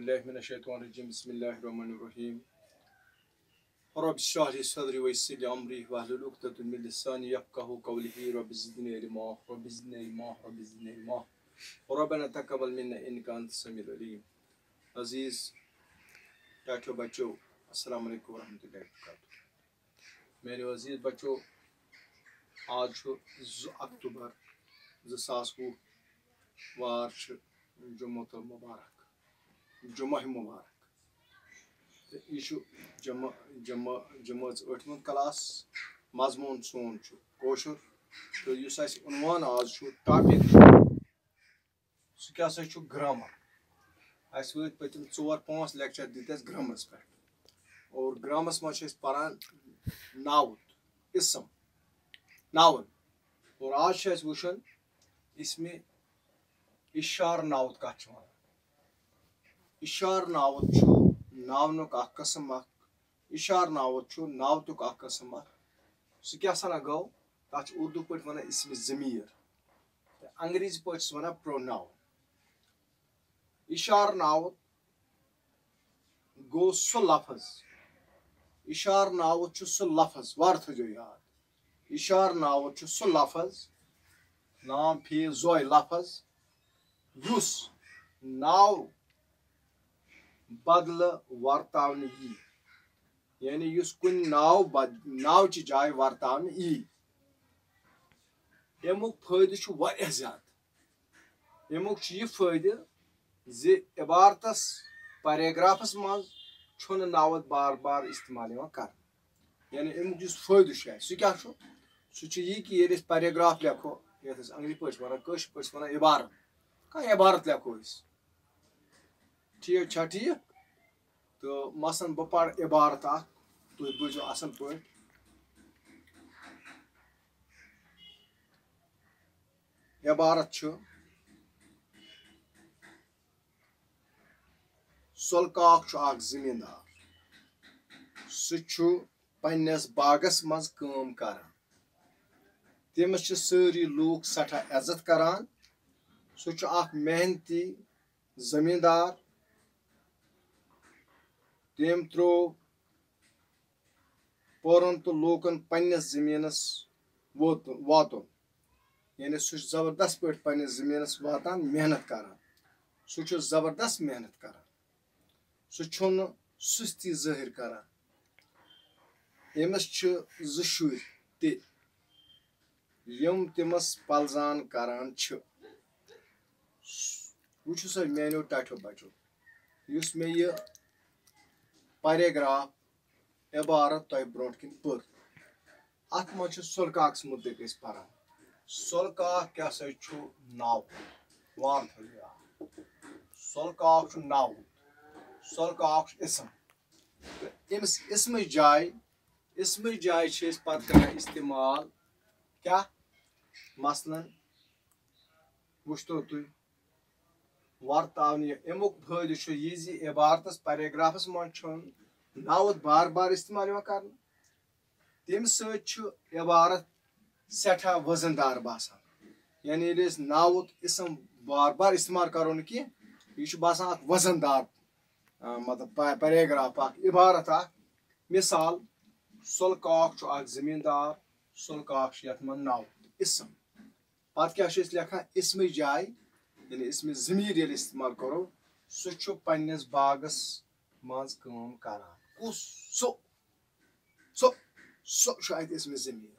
بالله من الشيطان الرجيم بسم الله الرحمن الرحيم رب اشرح لي صدري ويسر لي امري واحلل عقدة من لساني يفقهوا قولي رب زدني علما رب زدني علما رب زدني علما ربنا تقبل منا انك انت السميع العليم. عزیز ڈاکٹر بچو السلام علیکم ورحمۃ اللہ وبرکاتہ. میرے عزیز بچو آج 2 اکتوبر 2020 وار جمعہ المبارک جمعہ مبارک یہ جمع 8 کلاس مضمون سون کوشر تو اس عنوان آج ٹاپک سہ کیا سا گرامر. اس پتم 4-5 لیکچر دت گرامرس پہ اور گرامرس مز پران ناوت اسم ناون اور آج وچن اس میں اشار ناوت کت ونان. اشار ناوت ناونک اخ قسم اشار ناوت ناوتک اخ قسم سہ کیا سا گو تک اردو پہ ونان اسم ضمیر انگریزی پہ ونان پروناؤن. اشار ناوت گو سہ لفظ اشار ناوت سہ لفظ وار تھو یاد. اشار ناوت سہ لفظ نام فی زوے لفظ یس ناو بدل ورتاون یی یعنی یس کن ناو چہ جائے ورتاون یی. امیک فائدہ واریاہ زیادہ. امیک یہ فائدہ زِ عبارتس پیراگرافس مز چھُنہٕ ناوت بار بار استعمال کر. یعنی امیک یس فائدہ سہ کیا سہ یہ کہ ییٚلہِ أسۍ پیراگراف لیکھو یتھ أسۍ انگریزی پٲٹھۍ ونان کٲشِر پٲٹھۍ ونان عبارت کانٛہہ عبارت لیکھو أسۍ ٹھیٖک چھا ٹھیٖک تہٕ مثلاً بہٕ پرٕ عبارت اکھ تُہۍ بوٗزِو اصل پٲٹھۍ. عبارت چھُ سۄلہٕ کاک چھُ اکھ زٔمیٖندار سُہ چھُ پننِس باغس منٛز کٲم کران. تٔمِس چھِ سٲری لوٗکھ سٮ۪ٹھاہ عزت کران. سُہ چھُ اکھ محنتی زٔمیٖندار. تٔمۍ ترٛوو پورن تہٕ لوٗکن پننِس زٔمیٖنس واتُن یعنی سُہ چھُ زبردست پٲٹھۍ پننِس زٔمیٖنس واتان محنت کران. سُہ چھُ زبردست محنت کران. سُہ چھُنہٕ سُستی ظٲہر کران. أمِس چھِ 2 شُرۍ تہِ یِم تٔمِس پلزان کران چھِ. وٕچھِو سا میانیو ٹاٹھیو بچو یُس مےٚ یہِ پیراگراف عبارت تۄہہِ برونٛٹھ کِنۍ پٔر اتھ منٛز چھُ سۄلہٕ کاکس مُتعلق أسۍ پران. سۄلہٕ کاک کیاہ سا چھُ ناو وار تھٲیِو یاد. سۄلہٕ کاک چھُ ناو سۄلہٕ کاک چھُ اسم تہٕ أمِس اسمٕچ جایہِ چھِ أسۍ پتہٕ کران استعمال کیاہ مثلاً وٕچھتو تُہۍ ورتاونہِ. امیُک فٲیدٕ چھُ یہِ زِ عبارتس پیراگرافس منٛز چھُنہٕ ناوت بار بار استعمال یِوان کرنہٕ. تمہِ سۭتۍ چھُ عبارت سٮ۪ٹھاہ وزن دار باسان. یعنی ییٚلہِ أسۍ ناوت اسم بار بار استعمال کرو نہٕ کینٛہہ یہِ چھُ باسان اکھ وزن دار مطلب پیراگراف اکھ عبارت اکھ. مثال سۄلہٕ کاک چھُ اکھ زٔمیٖندار سۄلہٕ کاک چھُ یتھ منٛز ناو اسم. پتہٕ کیاہ چھِ أسۍ لیکھان اسمٕچ جایہِ یعنی اسمِ ضمیٖر ییٚلہِ استعمال کرو سُہ چھُ پننِس باغس منٛز کٲم کران. کُس سُہ چھُ اتہِ اسمِ ضمیٖر.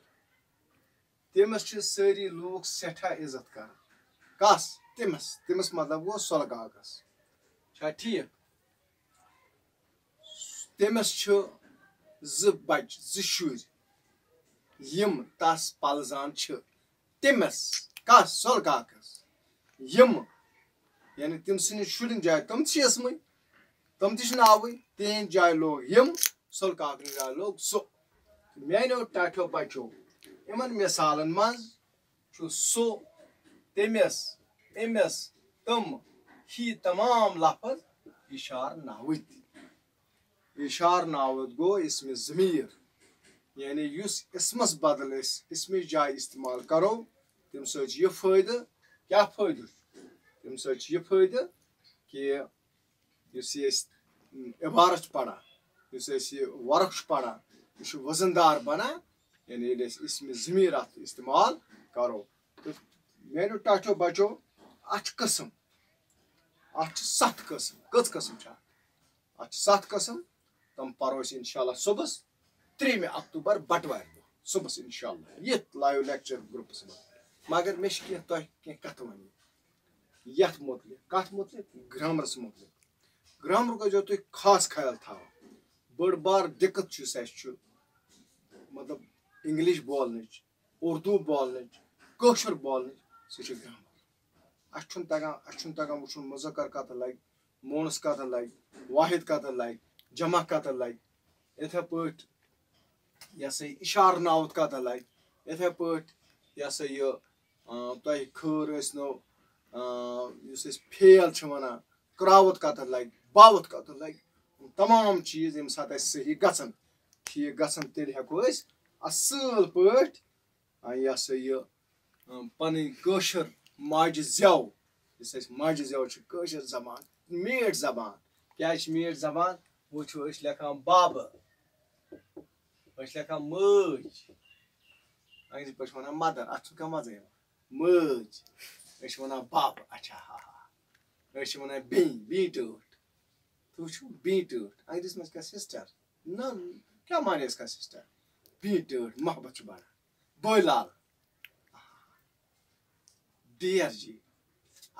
تٔمِس چھِ سٲری لوٗکھ سٮ۪ٹھاہ عزت کران. کس تٔمِس مطلب گوٚو سۄلہٕ کاکس چھا ٹھیٖک. تٔمِس چھِ 2 بچہِ 2 شُرۍ یِم تس پلزان چھِ. تٔمِس کس سۄلہٕ کاکس یِم یعنی تٔمۍ سٕنٛدِس شُرٮ۪ن جایہِ تِم تہِ چھِ اسمٕے تِم تہِ چھِ ناوٕے تِہنٛدِ جایہِ لوگ یِم سۄلہٕ کاکنہِ جایہِ لوگ سُہ. میانیو ٹاٹھیو بچو یِمن مثالن منٛز چھُ سُہ تٔمِس أمِس تِم ہی تمام لفظ اشار ناوٕتۍ. اشار ناوت گوٚو اسمِ ضمیٖر یعنی یُس اسمس بدل أسۍ اسمٕچ جایہِ استعمال کرو تمہِ سۭتۍ چھُ یہِ فٲیدٕ کیاہ فٲیدٕ تمہِ سۭتۍ چھُ یہِ فٲیدٕ کہ یُس یہِ أسۍ عبارت چھِ پران یُس أسۍ یہِ ورق چھِ پران یہِ چھُ وزن دار بنان یعنی ییٚلہِ أسۍ اسمِ ضمیٖر اتھ استعمال کرو تہٕ میانیو ٹاٹھیو بچو اتھ چھِ قٕسم اتھ چھِ 7 قٕسم کٔژ قٕسم چھِ اتھ چھِ 7 قٕسم تِم پرو أسۍ انشاءاللہ صبحس 3 اکتوبر بٹوارِ دۄہ صبحس انشاءاللہ یتھ لایو لیکچر گروپس منٛز مگر مےٚ چھِ کینٛہہ تۄہہِ کینٛہہ کتھٕ وننہِ یتھ متعلق کتھ متعلق گرامرس متعلق گرامرُک ٲسۍزیو تُہۍ خاص خیال تھاوان بٔڑ بار دِقت یُس اَسہِ چھُ مطلب انگلش بولنٕچ اردوٗ بولنٕچ کٲشُر بولنٕچ سُہ چھِ گرامر اَسہِ چھُنہٕ تگان وٕچھُن مُذکر کتھ لگہِ مونس کتھ لگہِ واحد کتھ لگہِ جمع کتھ لگہِ یِتھے پٲٹھۍ یہِ ہسا یہِ اِشارٕ ناوت کتھ لگہِ یِتھے پٲٹھۍ یہِ ہسا یہِ تۄہہِ خٲر ٲسۍنو یُس أسۍ فیل چھِ ونان کراوت کتھ لگہِ باوت کتھ لگہِ تمام چیٖز ییٚمہِ ساتہٕ اَسہِ صحیح گژھن ٹھیٖک گژھن تیٚلہِ ہٮ۪کو أسۍ اصل پٲٹھۍ یہِ ہسا یہِ پنٕنۍ کٲشُر ماجہِ زٮ۪و یُس اَسہِ ماجہِ زٮ۪و چھِ کٲشِر زبان میٖٹھ زبان کیٛازِ چھِ میٖٹھ زبان وٕچھو أسۍ لیکھان بابہٕ أسۍ لیکھان مٲج انگریٖزی پٲٹھۍ ونان مدر اتھ چھُنہٕ کانٛہہ مزے یِوان مٲج أسۍ چھِ ونان بابہٕ اچھا ہا ہا أسۍ چھِ ونان بیٚنہِ ٹٲٹھ تُہۍ وٕچھِو بیٚنہِ ٹٲٹھ انگریٖزی منٛز کیٛاہ سسٹر نہ کیٛاہ مانے اس کا سسٹر بیٚنہِ ٹٲٹھ محبت چھُ بڑان بٲے لال ڈیر جی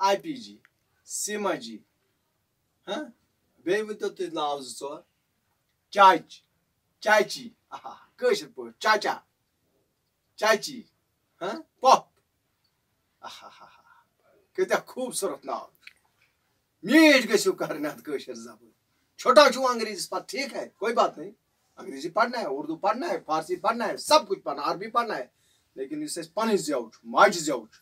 آی پی جی سیما جی بیٚیہِ ؤنۍتو تُہۍ ناو 2-4 چاچ چاچی کٲشِر پٲٹھۍ چاچا چاچی پۄپ کۭتیاہ خوٗبصوٗرت ناو میٖٹھۍ گٔژھِو کرٕنۍ اتھ کٲشِر زبان چھوٹا چھُو انگریزی پتہٕ ٹھیک ہے کوئی بات نہیں انگریزی پڑھنا ہے اردو پڑھنا ہے فارسی پڑھنا ہے سب کچھ پڑھنا عربی پڑھنا ہے لیکن یُس اَسہِ پنٕنۍ زٮ۪و چھُ ماجہِ زٮ۪و چھُ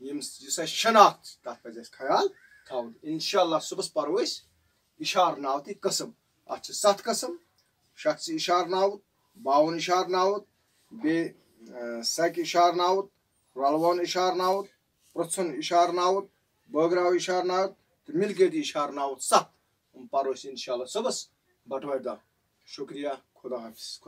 یُس اَسہِ شناخت چھِ تتھ پزِ اَسہِ خیال تھاوُن انشاءاللہ صبحس پرو أسۍ اِشارٕ ناوتٕکۍ قٕسم اتھ چھِ 7 قٕسم شخصی اِشارٕ ناوت باوُن اِشارٕ ناوت بیٚیہِ سکہِ اِشارٕ ناوت رلوُن اِشارٕ ناوت پرٛژھُن اِشارٕ ناوت بٲگراو اِشارٕ ناوت تہٕ مِلکیتی اِشارٕ ناوت 7 پرو أسۍ انشاءاللہ صبحس بٹوارِ دۄہ شُکریہ خدا حافظ